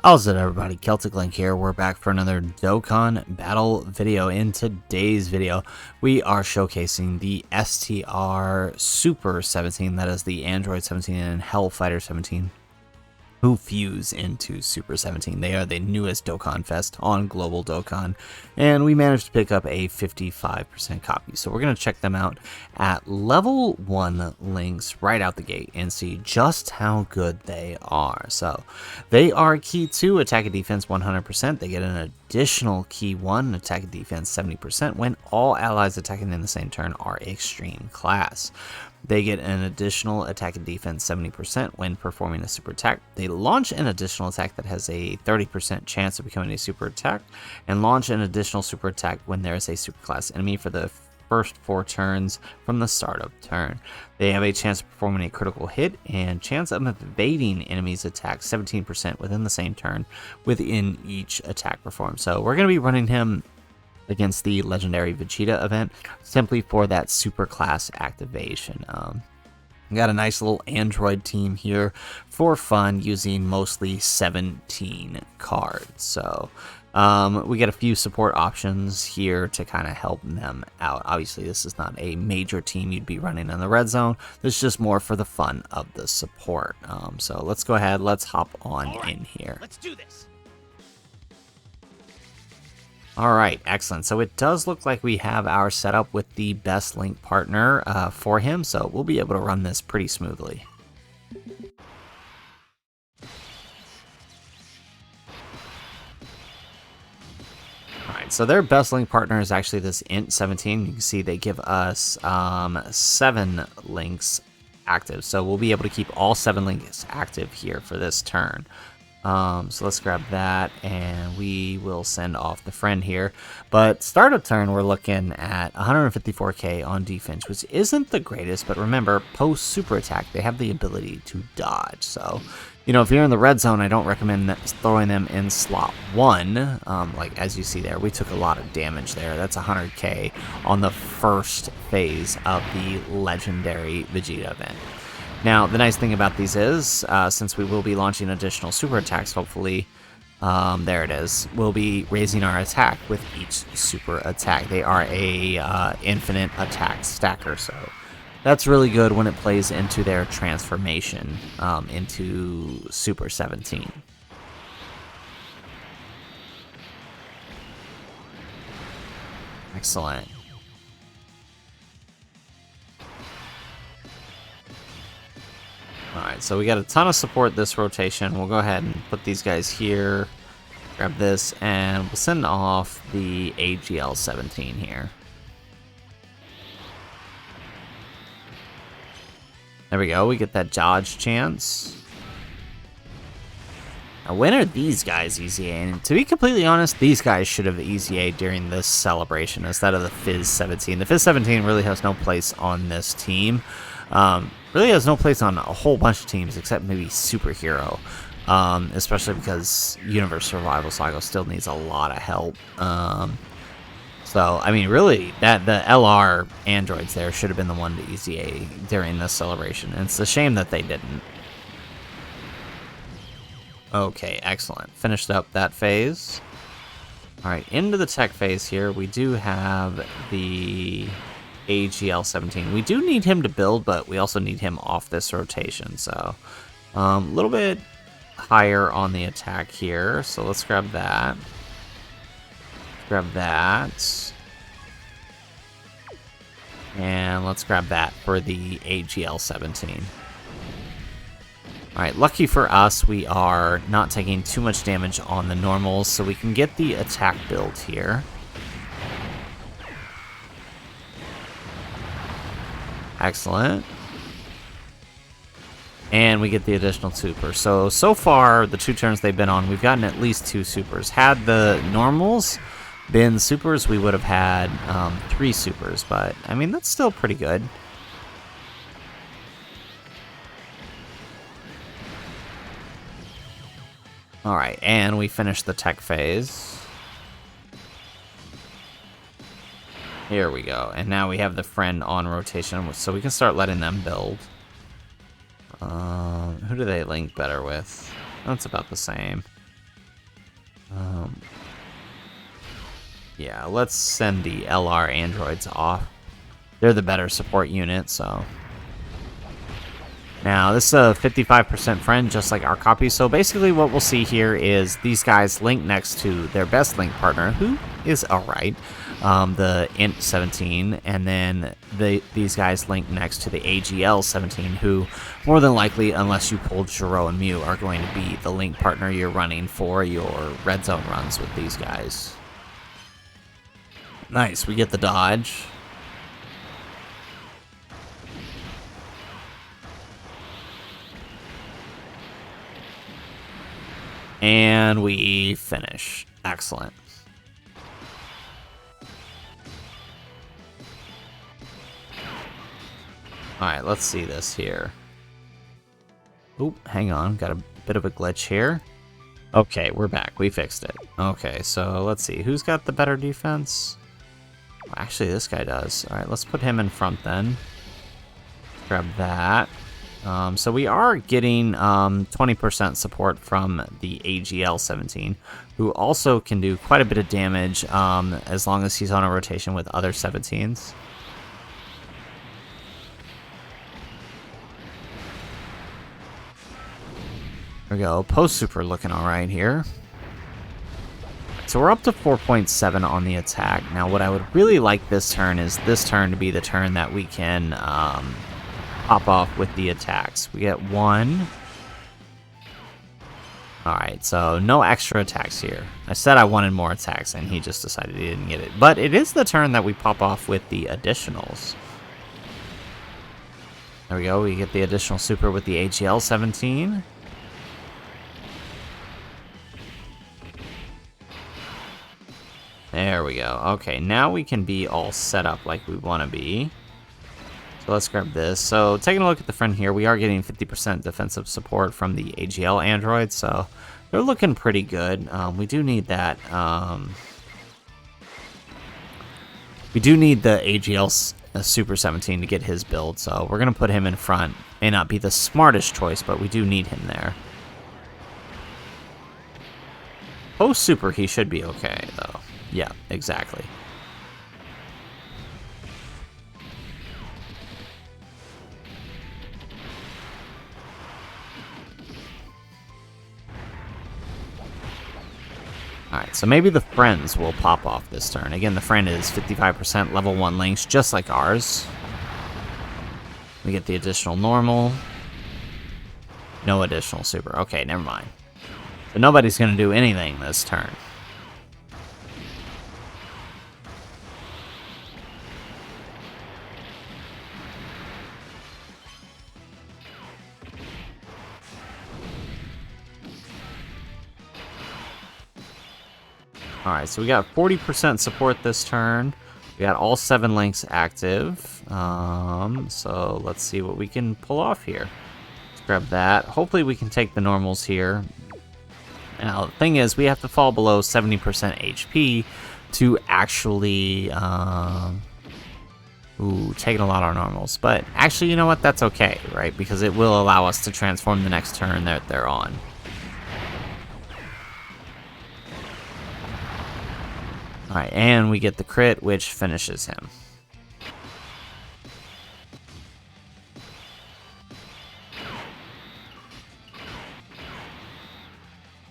How's it, everybody? Celtic Link here. We're back for another Dokkan battle video. In today's video, we are showcasing the STR Super 17, that is the Android 17 and Hellfighter 17, who fuse into Super 17. They are the newest Dokkan Fest on Global Dokkan, and we managed to pick up a 55% copy. So we're going to check them out at level 1 links right out the gate and see just how good they are. So they are key 2, attack and defense 100%. They get an additional key 1, attack and defense 70% when all allies attacking in the same turn are extreme class. They get an additional attack and defense 70% when performing a super attack. They launch an additional attack that has a 30% chance of becoming a super attack, and launch an additional super attack when there is a super class enemy for the first 4 turns from the start of turn. They have a chance of performing a critical hit and chance of evading enemies' attacks 17% within the same turn within each attack performed. So we're going to be running him against the legendary Vegeta event simply for that super class activation. Got a nice little Android team here for fun using mostly 17 cards. So we get a few support options here to kind of help them out. Obviously, this is not a major team you'd be running in the red zone. This is just more for the fun of the support. So let's go ahead, let's hop on in here. Let's do this. Alright, excellent. So it does look like we have our setup with the best link partner for him, so we'll be able to run this pretty smoothly. Alright, so their best link partner is actually this Int 17. You can see they give us 7 links active, so we'll be able to keep all 7 links active here for this turn. So let's grab that, and we will send off the friend here. But start of turn, we're looking at 154k on defense, which isn't the greatest, but remember, post super attack, they have the ability to dodge. So, you know, if you're in the red zone, I don't recommend throwing them in slot 1. Like, as you see there, we took a lot of damage there. That's 100k on the first phase of the legendary Vegeta event. Now, the nice thing about these is, since we will be launching additional super attacks, hopefully, there it is, we'll be raising our attack with each super attack. They are a infinite attack stacker, so that's really good when it plays into their transformation into Super 17. Excellent. Alright, so we got a ton of support this rotation. We'll go ahead and put these guys here, grab this, and we'll send off the AGL 17 here. There we go, we get that dodge chance. Now, when are these guys EZA? And to be completely honest, these guys should have EZA during this celebration instead of the Fizz 17. The Fizz 17 really has no place on this team. Really has no place on a whole bunch of teams except maybe Superhero, especially because Universe Survival Cycle still needs a lot of help. So, I mean, really, the LR androids there should have been the one to EZA during this celebration, and it's a shame that they didn't. Okay, excellent. Finished up that phase. Alright, into the tech phase here, we do have the AGL 17. We do need him to build, but we also need him off this rotation, so a little bit higher on the attack here. So let's grab that. Grab that. And let's grab that for the AGL 17. Alright, lucky for us, we are not taking too much damage on the normals, so we can get the attack build here. Excellent. And we get the additional super. So far, the 2 turns they've been on, we've gotten at least 2 supers. Had the normals been supers, we would have had 3 supers, but, I mean, that's still pretty good. Alright, and we finished the tech phase. Here we go, and now we have the friend on rotation, so we can start letting them build. Who do they link better with? That's about the same. Yeah, let's send the LR androids off. They're the better support unit, so. Now, this is a 55% friend, just like our copy. So basically what we'll see here is these guys link next to their best link partner, who is alright, the Int 17, and then these guys link next to the AGL 17, who more than likely, unless you pulled Shiro and Mew, are going to be the link partner you're running for your red zone runs with these guys. Nice, we get the dodge. And we finish. Excellent. Alright, let's see this here. Oop, hang on. Got a bit of a glitch here. Okay, we're back. We fixed it. Okay, so let's see. Who's got the better defense? Actually, this guy does. Alright, let's put him in front then. Grab that. So we are getting 20% support from the AGL 17, who also can do quite a bit of damage as long as he's on a rotation with other 17s. There we go. Post Super looking alright here. So we're up to 4.7 on the attack. Now what I would really like this turn is this turn to be the turn that we can pop off with the attacks. We get 1. Alright, so no extra attacks here. I said I wanted more attacks and he just decided he didn't get it. But it is the turn that we pop off with the additionals. There we go, we get the additional super with the AGL 17. There we go. Okay, now we can be all set up like we want to be. So let's grab this. So taking a look at the front here, we are getting 50% defensive support from the AGL androids, so they're looking pretty good. We do need that. We do need the AGL Super 17 to get his build, so we're going to put him in front. May not be the smartest choice, but we do need him there. Post Super, he should be okay, though. Yeah, exactly. Alright, so maybe the friends will pop off this turn. Again, the friend is 55% level 1 links, just like ours. We get the additional normal. No additional super. Okay, never mind. So nobody's going to do anything this turn. Alright, so we got 40% support this turn. We got all 7 links active. So let's see what we can pull off here. Let's grab that. Hopefully we can take the normals here. Now, the thing is, we have to fall below 70% HP to actually... taking a lot of normals. But actually, you know what? That's okay, right? Because it will allow us to transform the next turn that they're on. Alright, and we get the crit, which finishes him.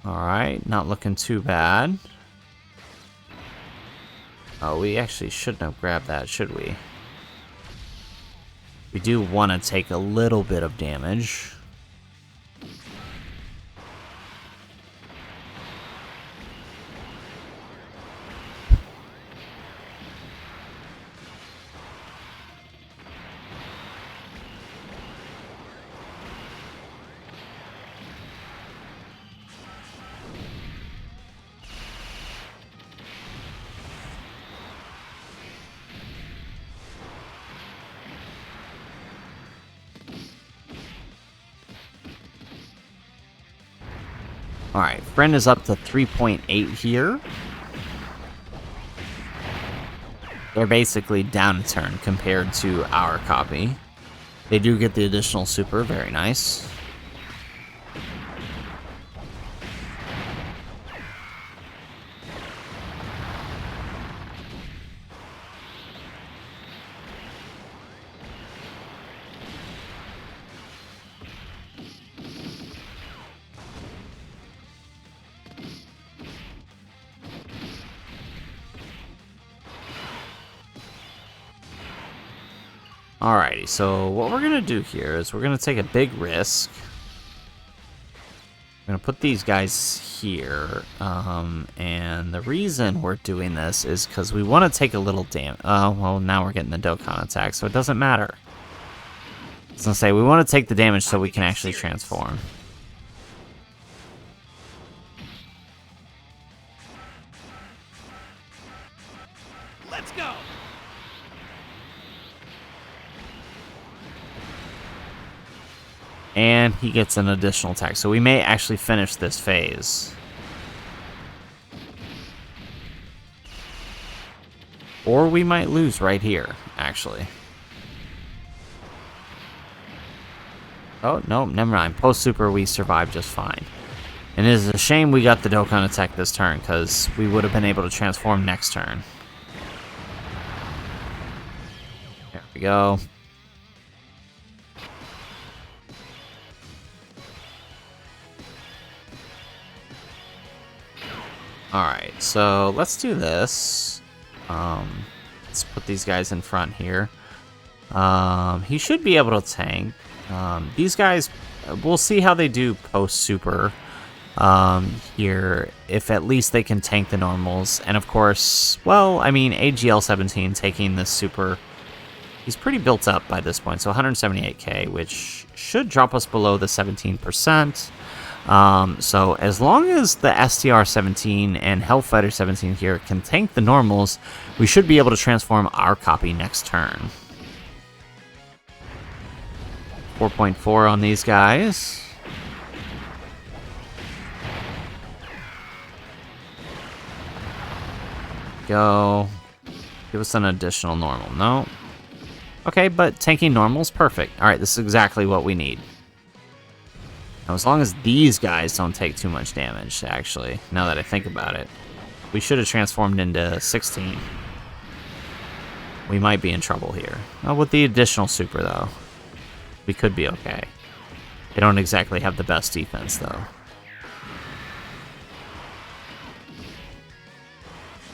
Alright, not looking too bad. Oh, we actually shouldn't have grabbed that, should we? We do want to take a little bit of damage. Alright, friend is up to 3.8 here. They're basically down a turn compared to our copy. They do get the additional super, very nice. Alrighty, so what we're going to do here is we're going to take a big risk. I'm going to put these guys here, and the reason we're doing this is because we want to take a little damage. Well, now we're getting the Dokkan attack, so it doesn't matter. I was going to say, we want to take the damage so we can actually transform. Let's go! And he gets an additional attack, so we may actually finish this phase. Or we might lose right here, actually. Oh, no, never mind. Post-super, we survived just fine. And it is a shame we got the Dokkan attack this turn, because we would have been able to transform next turn. There we go. Alright, so let's do this. Let's put these guys in front here. He should be able to tank. These guys, we'll see how they do post-super here, if at least they can tank the normals. And of course, well, I mean, AGL 17 taking this super, he's pretty built up by this point, so 178k, which should drop us below the 17%. So as long as the STR 17 and Hellfighter 17 here can tank the normals, we should be able to transform our copy next turn. 4.4 on these guys. Go. Give us an additional normal. No. Okay, but tanking normal's perfect. Alright, this is exactly what we need. Now, as long as these guys don't take too much damage, actually, now that I think about it, we should have transformed into 16. We might be in trouble here. Well, with the additional super, though, we could be okay. They don't exactly have the best defense, though.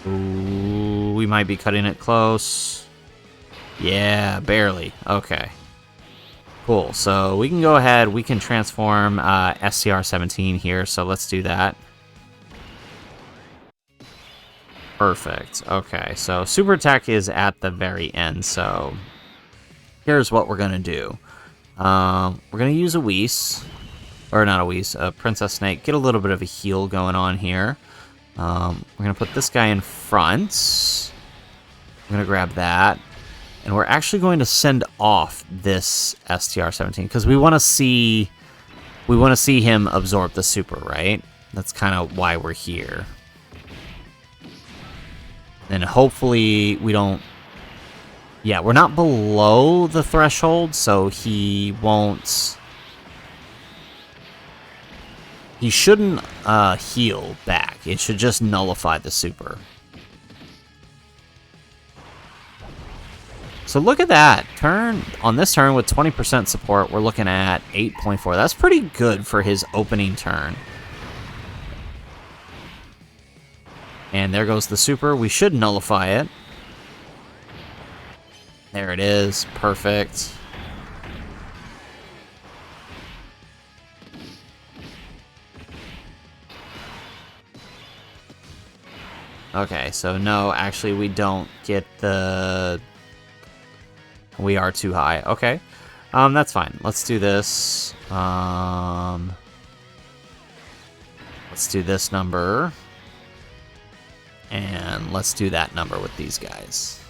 Ooh, we might be cutting it close. Yeah, barely. Okay. Cool, so we can go ahead, we can transform STR 17 here, so let's do that. Perfect. Okay, so super attack is at the very end, so here's what we're going to do. We're going to use a Whis, or not a Whis, a Princess Snake, get a little bit of a heal going on here. We're going to put this guy in front. I'm going to grab that. And we're actually going to send off this STR 17 because we want to see him absorb the super, right? That's kind of why we're here. And hopefully we don't. Yeah, we're not below the threshold, so he won't. He shouldn't heal back. It should just nullify the super. So look at that. On this turn with 20% support, we're looking at 8.4. That's pretty good for his opening turn. And there goes the super. We should nullify it. There it is. Perfect. Okay, so no, actually we don't get the... We are too high. Okay. That's fine. Let's do this. Let's do this number. And let's do that number with these guys.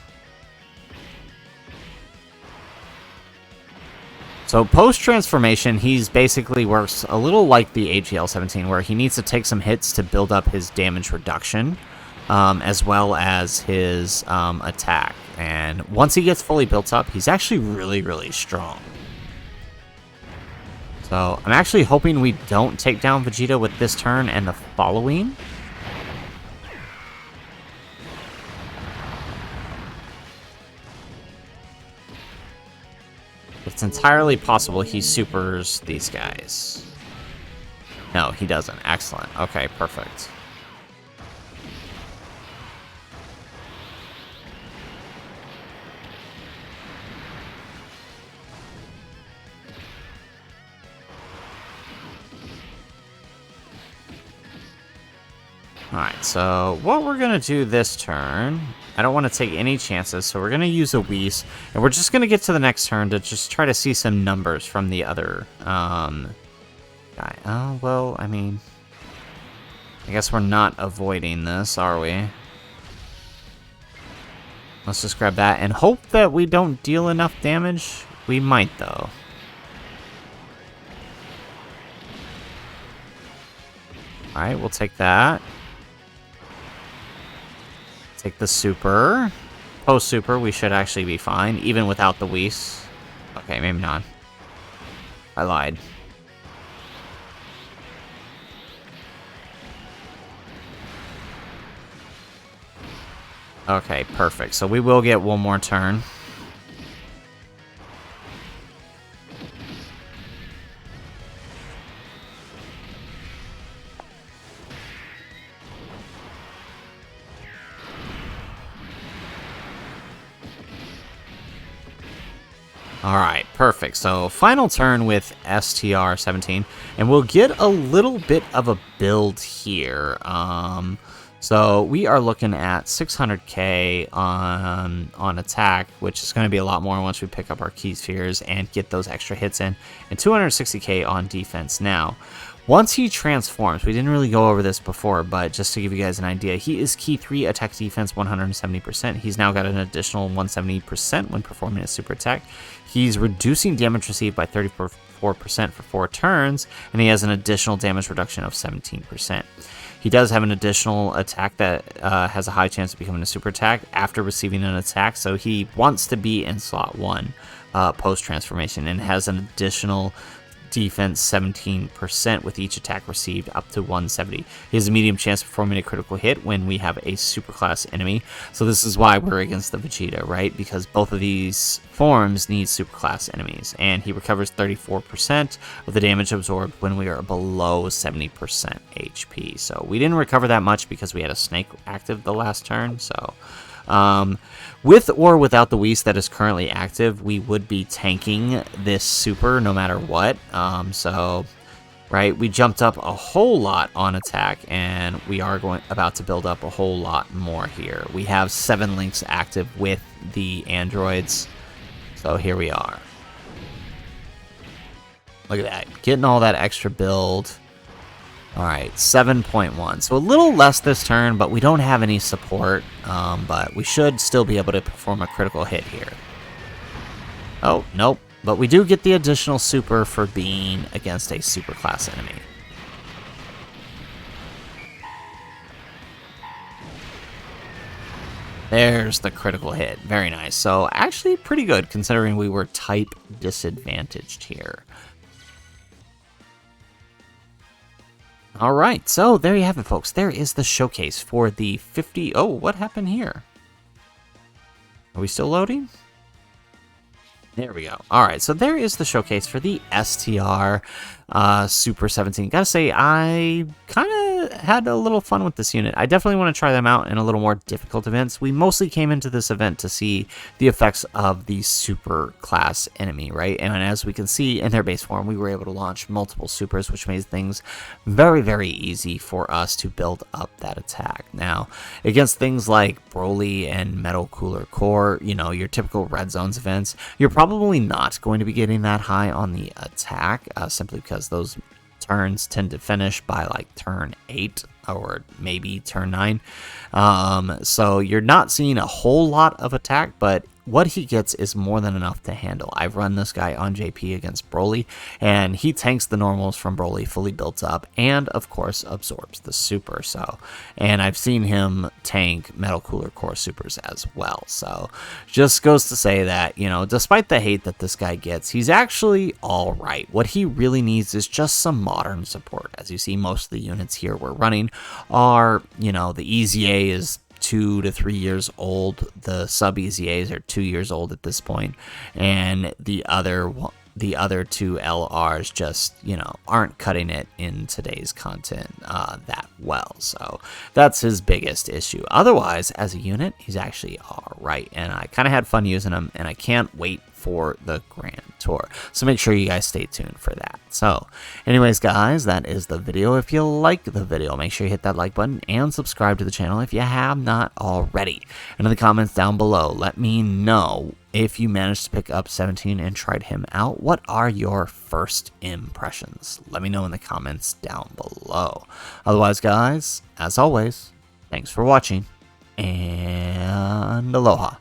So post-transformation, he's basically works a little like the AGL 17, where he needs to take some hits to build up his damage reduction, as well as his attack. And once he gets fully built up, he's actually really, really strong. So I'm actually hoping we don't take down Vegeta with this turn and the following. It's entirely possible he supers these guys. No, he doesn't. Excellent. Okay, perfect. Alright, so what we're going to do this turn, I don't want to take any chances, so we're going to use a Whis, and we're just going to get to the next turn to just try to see some numbers from the other guy. Oh, well, I mean, I guess we're not avoiding this, are we? Let's just grab that and hope that we don't deal enough damage. We might, though. Alright, we'll take that. Take the super. Post-super, we should actually be fine, even without the Whis. Okay, maybe not. I lied. Okay, perfect. So we will get one more turn. Alright, perfect. So, final turn with STR 17, and we'll get a little bit of a build here. So, we are looking at 600k on attack, which is going to be a lot more once we pick up our key spheres and get those extra hits in, and 260k on defense. Now, once he transforms, we didn't really go over this before, but just to give you guys an idea, he is key 3 attack defense 170%. He's now got an additional 170% when performing a super attack. He's reducing damage received by 34% for 4 turns, and he has an additional damage reduction of 17%. He does have an additional attack that has a high chance of becoming a super attack after receiving an attack, so he wants to be in slot 1 post-transformation, and has an additional defense 17% with each attack received up to 170. He has a medium chance of performing a critical hit when we have a superclass enemy. So this is why we're against the Vegeta, right? Because both of these forms need superclass enemies. And he recovers 34% of the damage absorbed when we are below 70% HP. So we didn't recover that much because we had a snake active the last turn. So with or without the Whis that is currently active, we would be tanking this super no matter what. So, right, we jumped up a whole lot on attack, and we are about to build up a whole lot more here. We have 7 links active with the androids, so here we are. Look at that, getting all that extra build. Alright, 7.1. So a little less this turn, but we don't have any support. But we should still be able to perform a critical hit here. Oh, nope. But we do get the additional super for being against a superclass enemy. There's the critical hit. Very nice. So actually pretty good considering we were type disadvantaged here. All right, so there you have it, folks. There is the showcase for the 50... Oh, what happened here? Are we still loading? There we go. All right, so there is the showcase for the STR Super 17. Gotta say, I kind of had a little fun with this unit. I definitely want to try them out in a little more difficult events. We mostly came into this event to see the effects of the super class enemy, right? And as we can see in their base form, we were able to launch multiple supers, which made things very, very easy for us to build up that attack. Now, against things like Broly and Metal Cooler Core, you know, your typical Red Zones events, you're probably not going to be getting that high on the attack, simply because those turns tend to finish by like turn 8 or maybe turn 9. So you're not seeing a whole lot of attack, but what he gets is more than enough to handle. I've run this guy on JP against Broly, and he tanks the normals from Broly fully built up, and of course absorbs the super. So, and I've seen him tank Metal Cooler Core supers as well. So, just goes to say that, you know, despite the hate that this guy gets, he's actually all right. What he really needs is just some modern support. As you see, most of the units here we're running are, you know, the EZA is 2 to 3 years old. The sub EZAs are 2 years old at this point, and the the other two LRs just, you know, aren't cutting it in today's content that well. So that's his biggest issue. Otherwise, as a unit, he's actually all right. And I kind of had fun using him, and I can't wait for the Grand Tour. So make sure you guys stay tuned for that. So anyways, guys, that is the video. If you like the video, make sure you hit that like button and subscribe to the channel if you have not already. And in the comments down below, let me know if you managed to pick up 17 and tried him out. What are your first impressions? Let me know in the comments down below. Otherwise, guys, as always, thanks for watching, and aloha.